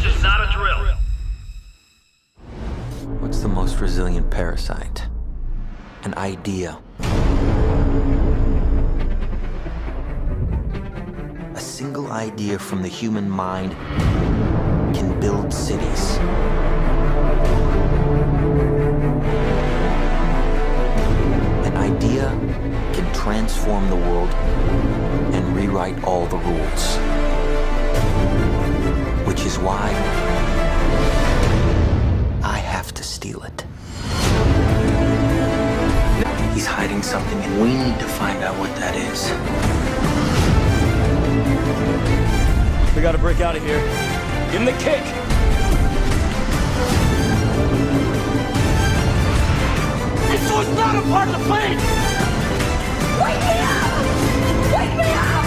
This is not a drill. What's the most resilient parasite? An idea. A single idea from the human mind can build cities. An idea can transform the world and rewrite all the rules. Which is why I have to steal it. He's hiding something, and we need to find out what that is. We gotta break out of here. Give him the kick! This was not a part of the plan! Wake me up! Wake me up!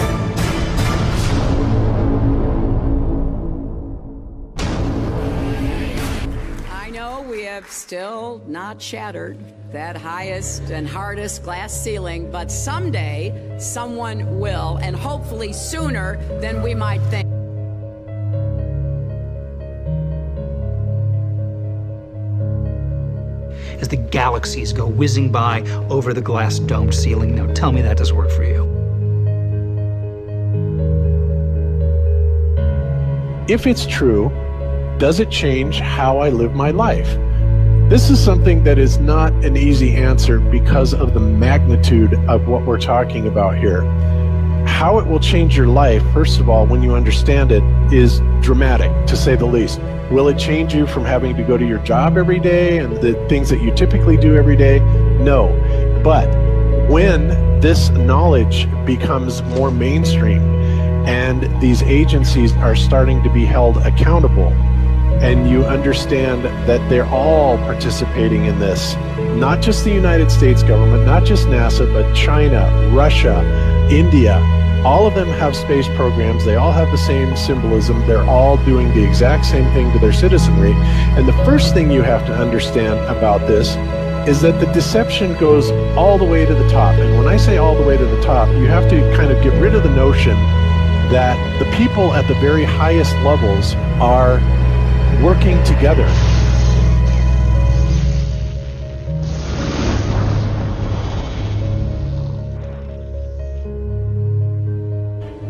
I know we have still not shattered that highest and hardest glass ceiling, but someday someone will, and hopefully sooner than we might think. As the galaxies go whizzing by over the glass domed ceiling. Now tell me that doesn't work for you. If it's true, does it change how I live my life? This is something that is not an easy answer because of the magnitude of what we're talking about here. How it will change your life, first of all, when you understand it, is dramatic, to say the least. Will it change you from having to go to your job every day and the things that you typically do every day? No. But when this knowledge becomes more mainstream and these agencies are starting to be held accountable, and you understand that they're all participating in this, not just the United States government, not just NASA, but China, Russia, India, all of them have space programs. They all have the same symbolism. They're all doing the exact same thing to their citizenry. And the first thing you have to understand about this is that the deception goes all the way to the top. And when I say all the way to the top, you have to kind of get rid of the notion that the people at the very highest levels are working together.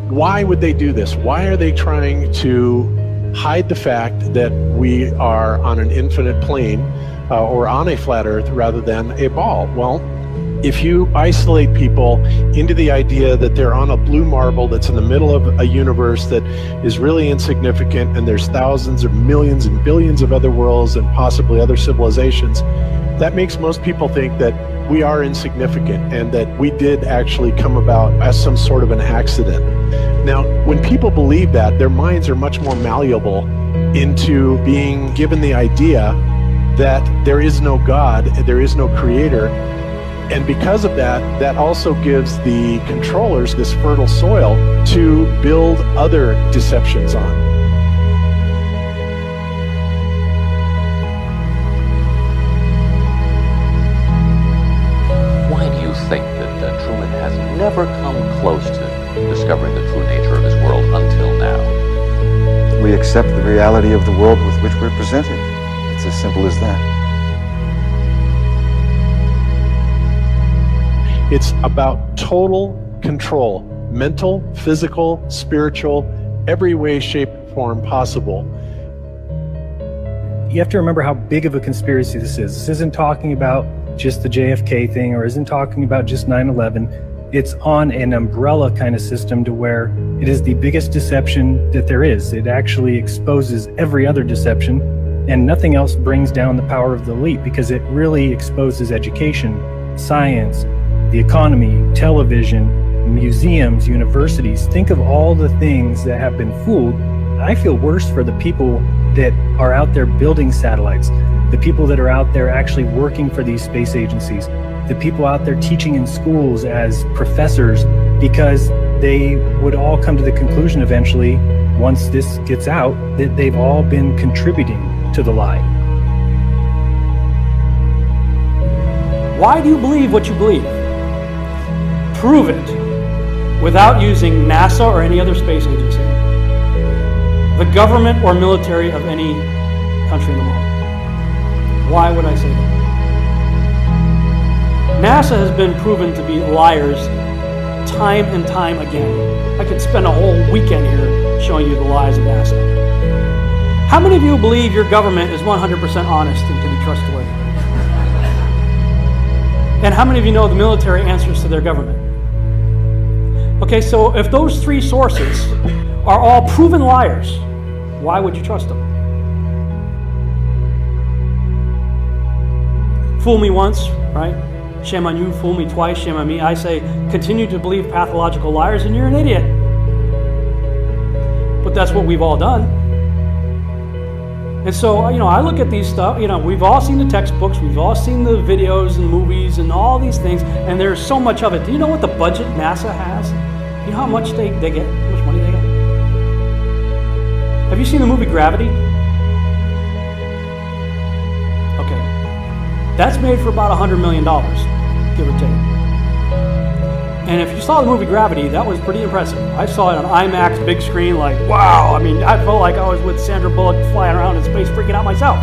Why would they do this? Why are they trying to hide the fact that we are on an infinite plane or on a flat earth rather than a ball? Well, if you isolate people into the idea that they're on a blue marble that's in the middle of a universe that is really insignificant, and there's thousands or millions and billions of other worlds and possibly other civilizations, that makes most people think that we are insignificant and that we did actually come about as some sort of an accident. Now, when people believe that, their minds are much more malleable into being given the idea that there is no God, there is no creator. And because of that, that also gives the controllers this fertile soil to build other deceptions on. Why do you think that Truman has never come close to discovering the true nature of his world until now? We accept the reality of the world with which we're presented. It's as simple as that. It's about total control, mental, physical, spiritual, every way, shape, form possible. You have to remember how big of a conspiracy this is. This isn't talking about just the JFK thing, or isn't talking about just 9/11. It's on an umbrella kind of system to where it is the biggest deception that there is. It actually exposes every other deception, and nothing else brings down the power of the elite, because it really exposes education, science, the economy, television, museums, universities. Think of all the things that have been fooled. I feel worse for the people that are out there building satellites, the people that are out there actually working for these space agencies, the people out there teaching in schools as professors, because they would all come to the conclusion eventually, once this gets out, that they've all been contributing to the lie. Why do you believe what you believe? Prove it without using NASA or any other space agency. the government or military of any country in the world. Why would I say that? NASA has been proven to be liars time and time again. I could spend a whole weekend here showing you the lies of NASA. How many of you believe your government is 100% honest and can be trustworthy? And how many of you know the military answers to their government? Okay, so if those three sources are all proven liars, why would you trust them? Fool me once, right? Shame on you. Fool me twice, shame on me. I say, continue to believe pathological liars and you're an idiot. But that's what we've all done. And so, I look at these stuff, we've all seen the textbooks, we've all seen the videos and movies and all these things, and there's so much of it. Do you know what the budget NASA has? You know how much they get? How much money they get? Have you seen the movie Gravity? Okay. That's made for about $100 million, give or take. And if you saw the movie Gravity, that was pretty impressive. I saw it on IMAX, big screen, like, wow. I mean, I felt like I was with Sandra Bullock flying around in space, freaking out myself.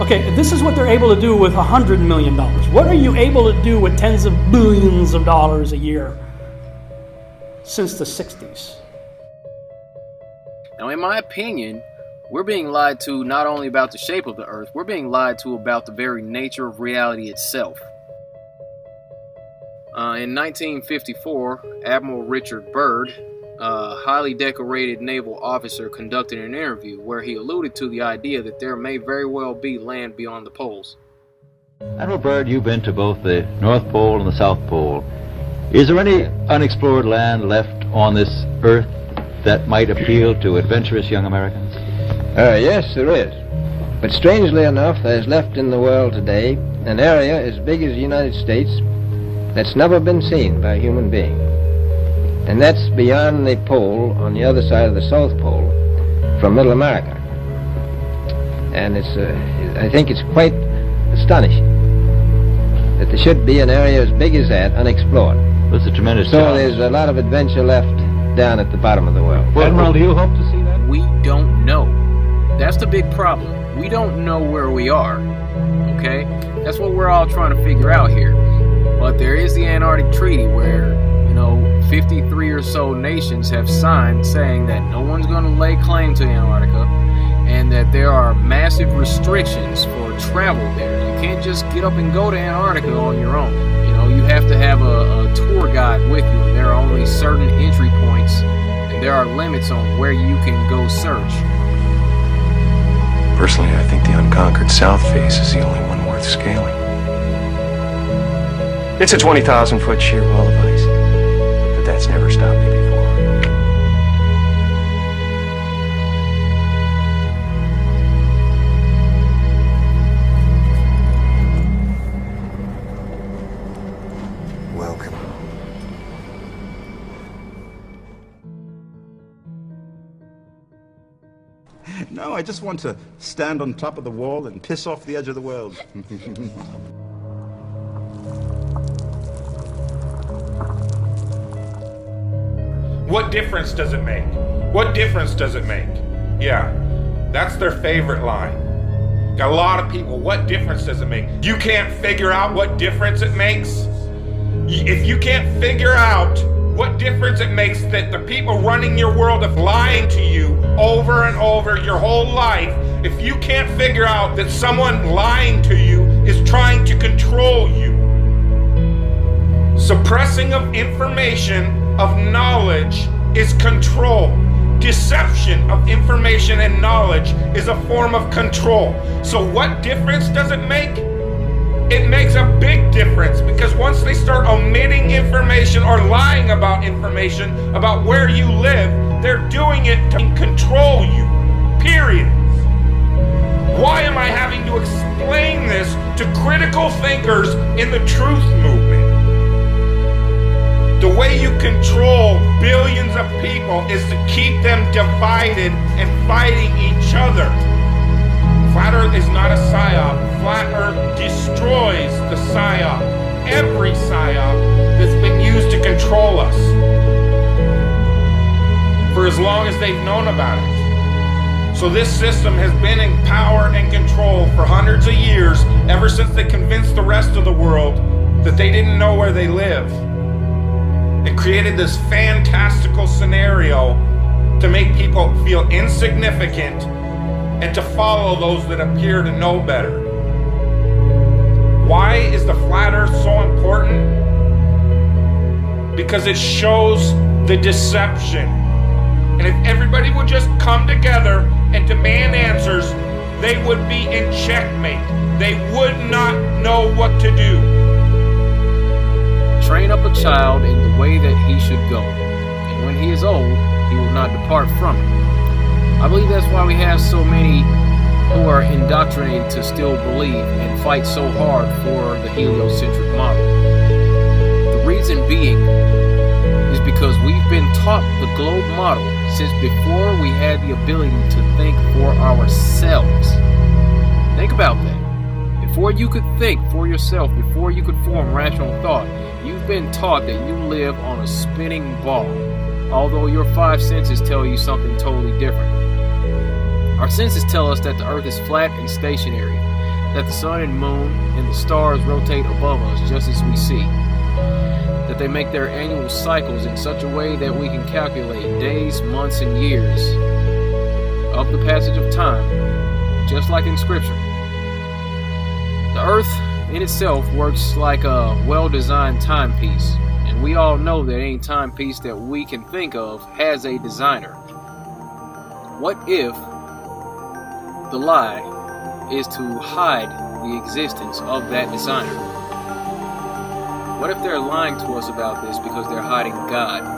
Okay, this is what they're able to do with $100 million. What are you able to do with tens of billions of dollars a year since the 60s? Now, in my opinion, we're being lied to not only about the shape of the Earth, we're being lied to about the very nature of reality itself. In 1954, Admiral Richard Byrd, a highly decorated naval officer, conducted an interview where he alluded to the idea that there may very well be land beyond the poles. Admiral Byrd, you've been to both the North Pole and the South Pole. Is there any unexplored land left on this Earth that might appeal to adventurous young Americans? Yes, there is. But strangely enough, there's left in the world today an area as big as the United States that's never been seen by a human being. And that's beyond the pole on the other side of the South Pole from Middle America. And I think it's quite astonishing that there should be an area as big as that unexplored. That's a tremendous So challenge. there's a lot of adventure left down at the bottom of the world. Well, Admiral, do you hope to see that? We don't know. That's the big problem. We don't know where we are. Okay? That's what we're all trying to figure out here. But there is the Antarctic Treaty where, 53 or so nations have signed saying that no one's going to lay claim to Antarctica and that there are massive restrictions for travel there. You can't just get up and go to Antarctica on your own. You have to have a tour guide with you, and there are only certain entry points, and there are limits on where you can go search. Personally, I think the unconquered South face is the only one worth scaling. It's a 20,000-foot sheer wall of ice, but that's never stopped me before. Welcome. No, I just want to stand on top of the wall and piss off the edge of the world. What difference does it make? What difference does it make? Yeah, that's their favorite line. Got a lot of people, what difference does it make? You can't figure out what difference it makes? If you can't figure out what difference it makes that the people running your world are lying to you over and over your whole life, if you can't figure out that someone lying to you is trying to control you, suppressing of information, of knowledge is control. Deception of information and knowledge is a form of control. So what difference does it make? It makes a big difference, because once they start omitting information or lying about information about where you live, they're doing it to control you, period. Why am I having to explain this to critical thinkers in the truth movement? The way you control billions of people is to keep them divided and fighting each other. Flat Earth is not a psyop. Flat Earth destroys the psyop. Every psyop that's been used to control us. For as long as they've known about it. So this system has been in power and control for hundreds of years, ever since they convinced the rest of the world that they didn't know where they live. It created this fantastical scenario to make people feel insignificant and to follow those that appear to know better. Why is the flat earth so important? Because it shows the deception. And if everybody would just come together and demand answers, they would be in checkmate. They would not know what to do. Train up a child in the way that he should go, and when he is old, he will not depart from it. I believe that's why we have so many who are indoctrinated to still believe and fight so hard for the heliocentric model. The reason being is because we've been taught the globe model since before we had the ability to think for ourselves. Think about that. Before you could think for yourself, before you could form rational thought, you've been taught that you live on a spinning ball, although your five senses tell you something totally different. Our senses tell us that the earth is flat and stationary, that the sun and moon and the stars rotate above us just as we see, that they make their annual cycles in such a way that we can calculate days, months, and years of the passage of time, just like in Scripture. The earth in itself works like a well-designed timepiece, and we all know that any timepiece that we can think of has a designer. What if the lie is to hide the existence of that designer? What if they're lying to us about this because they're hiding God?